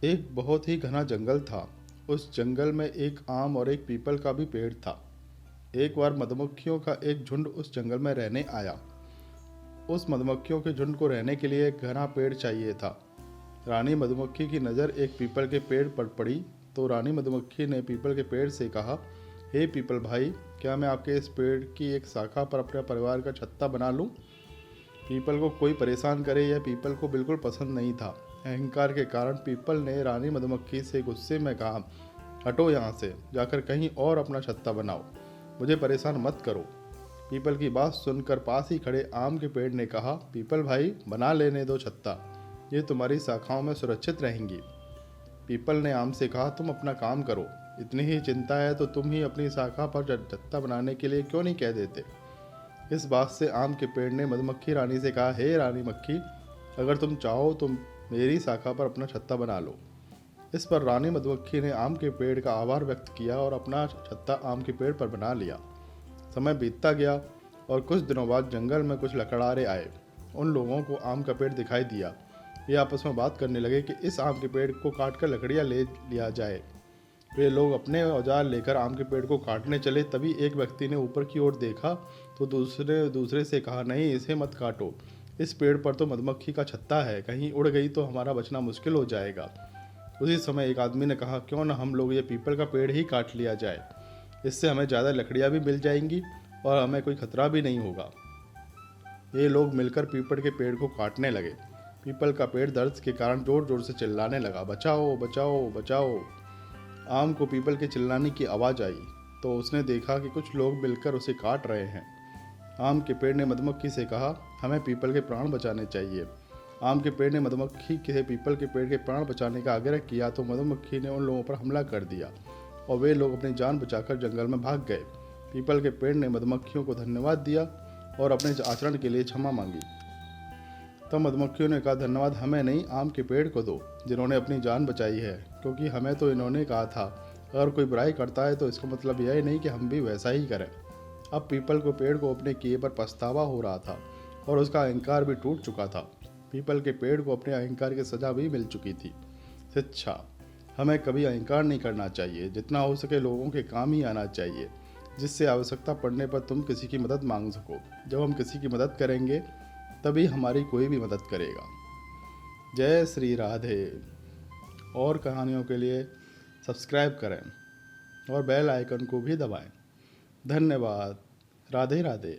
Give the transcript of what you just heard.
एक बहुत ही घना जंगल था। उस जंगल में एक आम और एक पीपल का भी पेड़ था। एक बार मधुमक्खियों का एक झुंड उस जंगल में रहने आया। उस मधुमक्खियों के झुंड को रहने के लिए एक घना पेड़ चाहिए था। रानी मधुमक्खी की नज़र एक पीपल के पेड़ पर पड़ी, तो रानी मधुमक्खी ने पीपल के पेड़ से कहा, हे पीपल भाई, क्या मैं आपके इस पेड़ की एक शाखा पर अपने परिवार का छत्ता बना लूं? पीपल को कोई परेशान करे यह पीपल को बिल्कुल पसंद नहीं था। अहंकार के कारण पीपल ने रानी मधुमक्खी से गुस्से में कहा, हटो यहाँ से, जाकर कहीं और अपना छत्ता बनाओ, मुझे परेशान मत करो। पीपल की बात सुनकर पास ही खड़े आम के पेड़ ने कहा, पीपल भाई, बना लेने दो छत्ता, ये तुम्हारी शाखाओं में सुरक्षित रहेंगी। पीपल ने आम से कहा, तुम अपना काम करो, इतनी ही चिंता है तो तुम ही अपनी शाखा पर छत्ता बनाने के लिए क्यों नहीं कह देते। इस बात से आम के पेड़ ने मधुमक्खी रानी से कहा, हे रानी मक्खी, अगर तुम चाहो तो मेरी शाखा पर अपना छत्ता बना लो। इस पर रानी मधुमक्खी ने आम के पेड़ का आभार व्यक्त किया और अपना छत्ता आम के पेड़ पर बना लिया। समय बीतता गया और कुछ दिनों बाद जंगल में कुछ लकड़हारे आए। उन लोगों को आम का पेड़ दिखाई दिया। ये आपस में बात करने लगे कि इस आम के पेड़ को काटकर लकड़ियाँ ले लिया जाए। वे लोग अपने औजार लेकर आम के पेड़ को काटने चले। तभी एक व्यक्ति ने ऊपर की ओर देखा तो दूसरे दूसरे से कहा, नहीं, इसे मत काटो, इस पेड़ पर तो मधुमक्खी का छत्ता है, कहीं उड़ गई तो हमारा बचना मुश्किल हो जाएगा। उसी समय एक आदमी ने कहा, क्यों न हम लोग ये पीपल का पेड़ ही काट लिया जाए, इससे हमें ज़्यादा लकड़ियाँ भी मिल जाएंगी और हमें कोई खतरा भी नहीं होगा। ये लोग मिलकर पीपल के पेड़ को काटने लगे। पीपल का पेड़ दर्द के कारण जोर जोर से चिल्लाने लगा, बचाओ बचाओ बचाओ। आम को पीपल के चिल्लाने की आवाज़ आई तो उसने देखा कि कुछ लोग मिलकर उसे काट रहे हैं। आम के पेड़ ने मधुमक्खी से कहा, हमें पीपल के प्राण बचाने चाहिए। आम के पेड़ ने मधुमक्खी के पीपल के पेड़ के प्राण बचाने का आग्रह किया तो मधुमक्खी ने उन लोगों पर हमला कर दिया और वे लोग अपनी जान बचाकर जंगल में भाग गए। पीपल के पेड़ ने मधुमक्खियों को धन्यवाद दिया और अपने आचरण के लिए क्षमा मांगी। तब मधुमक्खियों ने कहा, धन्यवाद हमें नहीं, आम के पेड़ को दो, जिन्होंने अपनी जान बचाई है, क्योंकि हमें तो इन्होंने कहा था अगर कोई बुराई करता है तो इसका मतलब यह नहीं कि हम भी वैसा ही करें। अब पीपल को पेड़ को अपने किए पर पछतावा हो रहा था और उसका अहंकार भी टूट चुका था। पीपल के पेड़ को अपने अहंकार की सजा भी मिल चुकी थी। शिक्षा, हमें कभी अहंकार नहीं करना चाहिए, जितना हो सके लोगों के काम ही आना चाहिए, जिससे आवश्यकता पड़ने पर तुम किसी की मदद मांग सको। जब हम किसी की मदद करेंगे तभी हमारी कोई भी मदद करेगा। जय श्री राधे। और कहानियों के लिए सब्सक्राइब करें और बेल आइकन को भी दबाएं। धन्यवाद। राधे राधे।